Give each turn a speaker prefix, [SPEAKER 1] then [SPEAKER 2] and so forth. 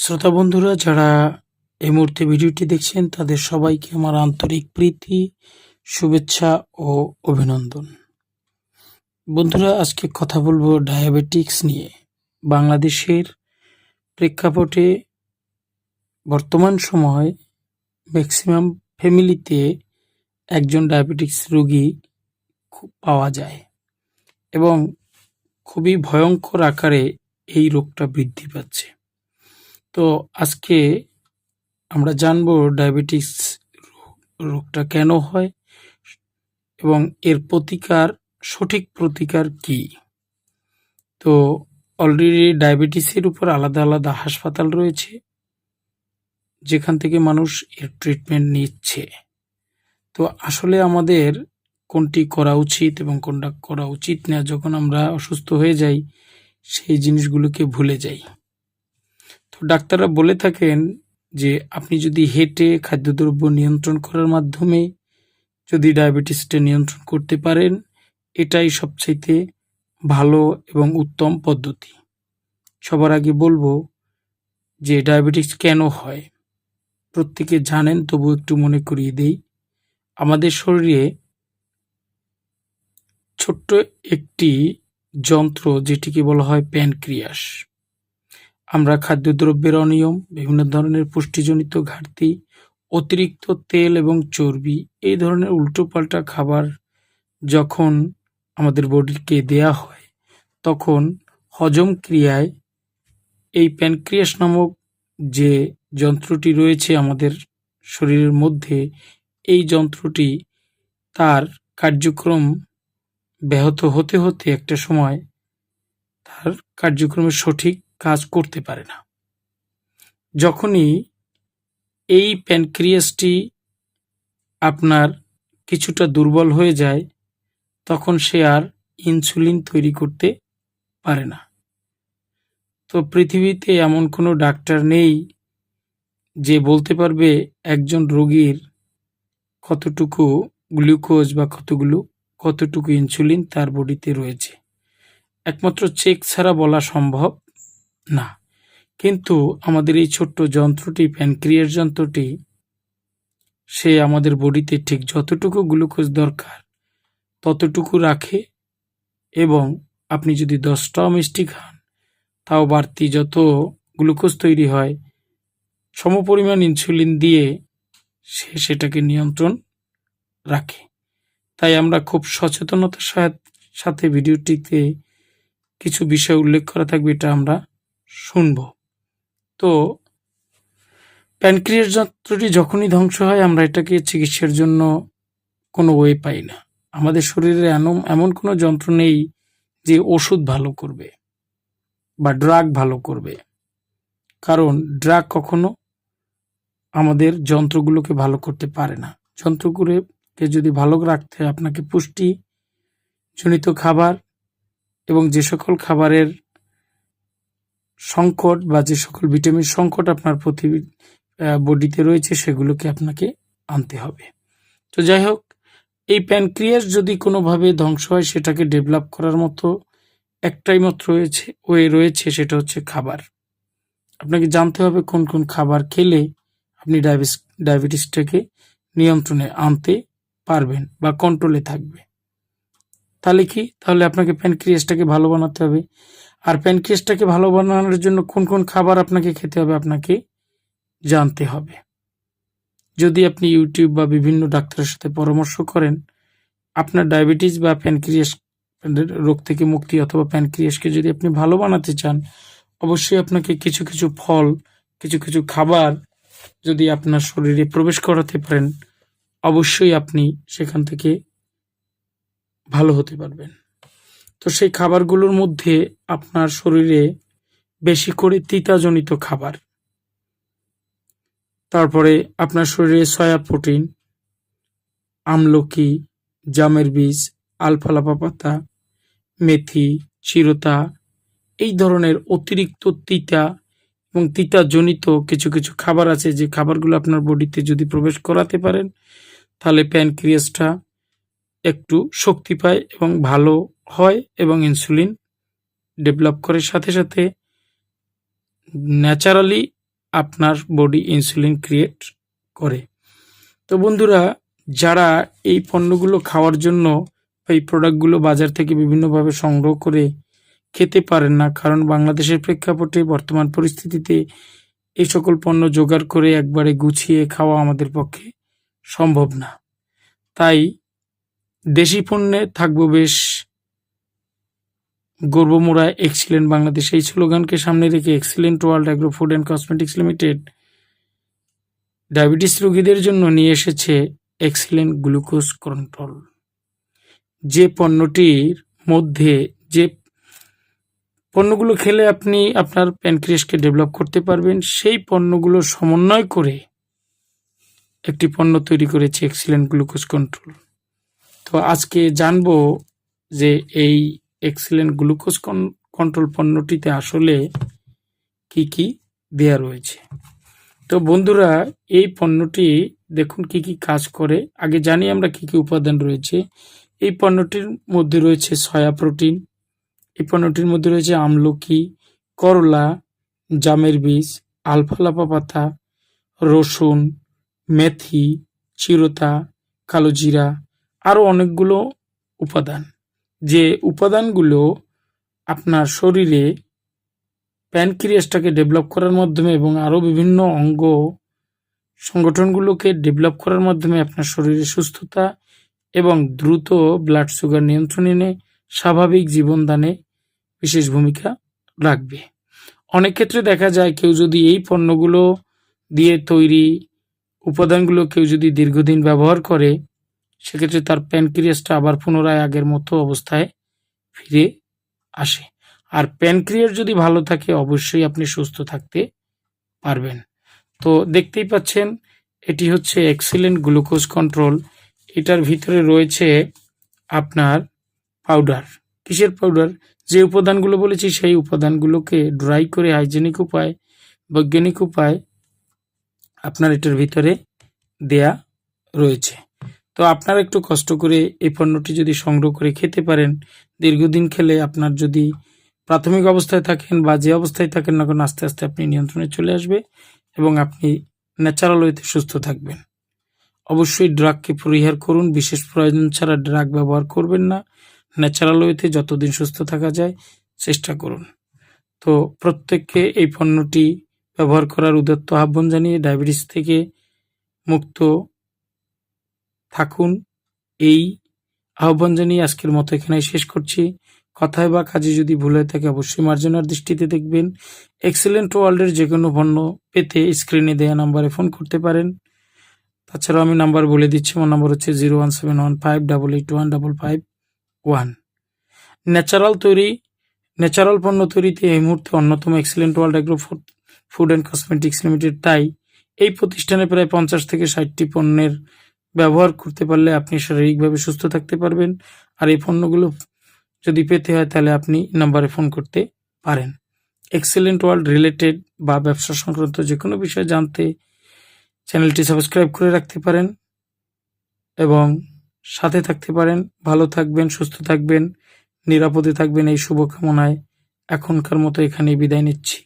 [SPEAKER 1] শ্রোতা বন্ধুরা যারা এই মুহূর্তে ভিডিওটি দেখছেন তাদের সবাইকে আমার আন্তরিক প্রীতি, শুভেচ্ছা ও অভিনন্দন। বন্ধুরা, আজকে কথা বলবো ডায়াবেটিক্স নিয়ে। বাংলাদেশের প্রেক্ষাপটে বর্তমান সময় ম্যাক্সিমাম ফ্যামিলিতে একজন ডায়াবেটিক্স রোগী পাওয়া যায় এবং খুবই ভয়ঙ্কর আকারে এই রোগটা বৃদ্ধি পাচ্ছে। তো আজকে আমরা জানবো ডায়াবেটিক্স রোগটা কেন হয় এবং এর সঠিক প্রতিকার কি। তো অলরেডি ডায়াবেটিসের উপর আলাদা আলাদা হাসপাতাল রয়েছে যেখান থেকে মানুষ এর ট্রিটমেন্ট নিচ্ছে। তো আসলে আমাদের কোনটি করা উচিত এবং কোনটা করা উচিত না, যখন আমরা অসুস্থ হয়ে যাই সেই জিনিসগুলোকে ভুলে যাই। তো ডাক্তাররা বলে থাকেন যে আপনি যদি হেঁটে খাদ্যদ্রব্য নিয়ন্ত্রণ করার মাধ্যমে যদি ডায়াবেটিসটা নিয়ন্ত্রণ করতে পারেন, এটাই সবচাইতে ভালো এবং উত্তম পদ্ধতি। সবার আগে বলবো যে ডায়াবেটিস কেন হয় প্রত্যেকে জানেন, তবু একটু মনে করিয়ে দেই। আমাদের শরীরে ছোট্ট একটি যন্ত্র যেটিকে বলা হয় প্যানক্রিয়াস। আমরা খাদ্যদ্রব্যের অনিয়ম, বিভিন্ন ধরনের পুষ্টিজনিত ঘাটতি, অতিরিক্ত তেল এবং চর্বি, এই ধরনের উল্টোপাল্টা খাবার যখন আমাদের বডিকে দেয়া হয়, তখন হজম ক্রিয়ায় এই প্যানক্রিয়াস নামক যে যন্ত্রটি রয়েছে আমাদের শরীরের মধ্যে, এই যন্ত্রটি তার কার্যক্রম ব্যাহত হতে হতে একটা সময় তার কার্যক্রমের সঠিক কাজ করতে পারে না। যখনই এই প্যানক্রিয়াসটি আপনার কিছুটা দুর্বল হয়ে যায়, তখন সে আর ইনসুলিন তৈরি করতে পারে না। তো পৃথিবীতে এমন কোনো ডাক্তার নেই যে বলতে পারবে একজন রোগীর কতটুকু গ্লুকোজ বা কতটুকু ইনসুলিন তার বডিতে রয়েছে। একমাত্র চেক ছাড়া বলা সম্ভব না। কিন্তু আমাদের এই ছোট্ট যন্ত্রটি, প্যানক্রিয়াস যন্ত্রটি, সে আমাদের বডিতে ঠিক যতটুকু গ্লুকোজ দরকার ততটুকু রাখে, এবং আপনি যদি 10টাও মিষ্টি খান তাও বাড়তি যত গ্লুকোজ তৈরি হয় সমপরিমাণ ইনসুলিন দিয়ে সে সেটাকে নিয়ন্ত্রণ রাখে। তাই আমরা খুব সচেতনতার সাথে ভিডিওটিতে কিছু বিষয় উল্লেখ করা থাকবে, এটা আমরা শুনব। তো প্যানক্রিয়াস যন্ত্রটি যখনই ধ্বংস হয়, আমরা এটাকে চিকিৎসার জন্য কোনো ওয়ে পাই না। আমাদের শরীরে এমন কোনো যন্ত্র নেই যে ওষুধ ভালো করবে বা ড্রাগ ভালো করবে, কারণ ড্রাগ কখনো আমাদের যন্ত্রগুলোকে ভালো করতে পারে না। যন্ত্রগুলোকে যদি ভালো রাখতে হয়, আপনাকে পুষ্টিজনিত খাবার এবং যে সকল খাবারের সংকট বা যে সকল ভিটামিন সংকট আপনার বডিতে রয়েছে সেগুলোকে আপনাকে আনতে হবে। তো যাই হোক, এই প্যানক্রিয়াস যদি কোনোভাবে ধ্বংস হয়, সেটাকে ডেভেলপ করার মতো একটাই মাত্র ওয়ে রয়েছে, সেটা হচ্ছে খাবার। আপনাকে জানতে হবে কোন কোন খাবার খেলে আপনি ডায়াবেটিসটাকে নিয়ন্ত্রণে আনতে পারবেন বা কন্ট্রোলে থাকবে। তাহলে আপনাকে প্যানক্রিয়াসটাকে ভালো বানাতে হবে। আর প্যানক্রিয়াসটাকে ভালো বানানোর জন্য কোন কোন খাবার আপনাকে খেতে হবে আপনাকে জানতে হবে। যদি আপনি ইউটিউব বা বিভিন্ন ডাক্তারের সাথে পরামর্শ করেন, আপনার ডায়াবেটিস বা প্যানক্রিয়াস রোগ থেকে মুক্তি অথবা প্যানক্রিয়াসকে যদি আপনি ভালো বানাতে চান, অবশ্যই আপনাকে কিছু কিছু ফল, কিছু কিছু খাবার যদি আপনার শরীরে প্রবেশ করাতে পারেন, অবশ্যই আপনি সেখান থেকে ভালো হতে পারবেন। তো সেই খাবারগুলোর মধ্যে আপনার শরীরে বেশি করে তিতাজনিত খাবার, তারপরে আপনার শরীরে সয়া প্রোটিন, আমলকি, জামের বীজ, আলফালাফা পাতা, মেথি, চিরতা, এই ধরনের অতিরিক্ত তিতা এবং তিতাজনিত কিছু কিছু খাবার আছে, যে খাবারগুলো আপনার বডিতে যদি প্রবেশ করাতে পারেন, তাহলে প্যানক্রিয়াসটা একটু শক্তি পায় এবং ভালো হয় এবং ইনসুলিন ডেভেলপ করে। সাথে সাথে ন্যাচারালি আপনার বডি ইনসুলিন ক্রিয়েট করে। তো বন্ধুরা, যারা এই পণ্যগুলো খাওয়ার জন্য এই প্রোডাক্টগুলো বাজার থেকে বিভিন্নভাবে সংগ্রহ করে খেতে পারেন না, কারণ বাংলাদেশের প্রেক্ষাপটে বর্তমান পরিস্থিতিতে এই সকল পণ্য জোগাড় করে একবারে গুছিয়ে খাওয়া আমাদের পক্ষে সম্ভব না, তাই দেশি পণ্যে থাকবো বেশ গর্বমোড়া এক্সিলেন্ট বাংলাদেশ। এই স্লোগানকে সামনে রেখে excellent world agro food and cosmetics limited diabetes রোগীদের জন্য নিয়ে এসেছে এক্সিলেন্ট গ্লুকোজ কন্ট্রোল। যে পণ্যটির মধ্যে যে পণ্যগুলো খেলে আপনি আপনার প্যানক্রিয়াসকে ডেভেলপ করতে পারবেন, সেই পণ্যগুলো সমন্বয় করে একটি পণ্য তৈরি করেছে এক্সিলেন্ট গ্লুকোজ কন্ট্রোল। তো আজকে জানবো যে এই এক্সিলেন্ট গ্লুকোজ কন্ট্রোল পণ্যটিতে আসলে কি কি দেয়া রয়েছে। তো বন্ধুরা, এই পণ্যটি দেখুন কি কি কাজ করে। আগে জানি আমরা কি কি উপাদান রয়েছে। এই পণ্যটির মধ্যে রয়েছে সয়া প্রোটিন, এই পণ্যটির মধ্যে রয়েছে আমলকি, করলা, জামের বীজ, আলফালাফা পাতা, রসুন, মেথি, চিরতা, কালো জিরা, আরও অনেকগুলো উপাদান। যে উপাদানগুলো আপনার শরীরে প্যানক্রিয়াসটাকে ডেভেলপ করার মাধ্যমে এবং আরও বিভিন্ন অঙ্গ সংগঠনগুলোকে ডেভেলপ করার মাধ্যমে আপনার শরীরে সুস্থতা এবং দ্রুত ব্লাড সুগার নিয়ন্ত্রণে স্বাভাবিক জীবনদানে বিশেষ ভূমিকা রাখবে। অনেক ক্ষেত্রে দেখা যায় কেউ যদি এই পণ্যগুলো দিয়ে তৈরি উপাদানগুলো কেউ যদি দীর্ঘদিন ব্যবহার করে, সেক্ষেত্রে তার প্যানক্রিয়াসটা আবার পুনরায় আগের মতো অবস্থায় ফিরে আসে। আর প্যানক্রিয়াস যদি ভালো থাকে, অবশ্যই আপনি সুস্থ থাকতে পারবেন। তো দেখতেই পাচ্ছেন, এটি হচ্ছে এক্সিলেন্ট গ্লুকোজ কন্ট্রোল। এটার ভিতরে রয়েছে আপনার পাউডার। কিসের পাউডার? যে উপাদানগুলো বলেছি সেই উপাদানগুলোকে ড্রাই করে হাইজেনিক উপায়, বৈজ্ঞানিক উপায় আপনার এটার ভিতরে দেয়া রয়েছে। তো আপনারা একটু কষ্ট করে এই পণ্যটি যদি সংগ্রহ করে খেতে পারেন, দীর্ঘদিন খেলে আপনার যদি প্রাথমিক অবস্থায় থাকেন বা যে অবস্থায় থাকেন না কেন, আস্তে আস্তে আপনি নিয়ন্ত্রণে চলে আসবে এবং আপনি ন্যাচারাল ওয়েতে সুস্থ থাকবেন। অবশ্যই ড্রাগকে পরিহার করুন, বিশেষ প্রয়োজন ছাড়া ড্রাগ ব্যবহার করবেন না। ন্যাচারাল ওয়েতে যতদিন সুস্থ থাকা যায় চেষ্টা করুন। তো প্রত্যেককে এই পণ্যটি ব্যবহার করার উদাত্ত আহ্বান জানিয়ে ডায়াবেটিস থেকে মুক্ত থাকুন, এই আহ্বান জানিয়ে আজকের মতো এখানেই শেষ করছি। কথায় বা কাজে যদি ভুল হয়ে থাকে অবশ্যই মার্জনার দৃষ্টিতে দেখবেন। এক্সিলেন্ট ওয়ার্ল্ডের যে কোনো পণ্য পেতে স্ক্রিনে দেওয়া নাম্বারে ফোন করতে পারেন। তাছাড়াও আমি নাম্বার বলে দিচ্ছি, আমার নাম্বার হচ্ছে 01715881551। ন্যাচারাল পণ্য তৈরিতে এই মুহূর্তে অন্যতম excellent world agro food and cosmetics limited. তাই এই প্রতিষ্ঠানে প্রায় 50 থেকে 60টি পণ্যের ব্যবহার করতে পারলে আপনি শারীরিকভাবে সুস্থ থাকতে পারবেন। আর এই পণ্যগুলো যদি পেতে হয় তাহলে আপনি নাম্বারে ফোন করতে পারেন। এক্সিলেন্ট ওয়ার্ল্ড রিলেটেড বা ব্যবসা সংক্রান্ত যে কোনো বিষয় জানতে চ্যানেলটি সাবস্ক্রাইব করে রাখতে পারেন এবং সাথে থাকতে পারেন। ভালো থাকবেন, সুস্থ থাকবেন, নিরাপদে থাকবেন, এই শুভকামনায় এখনকার মতো এখানেই বিদায় নিচ্ছি।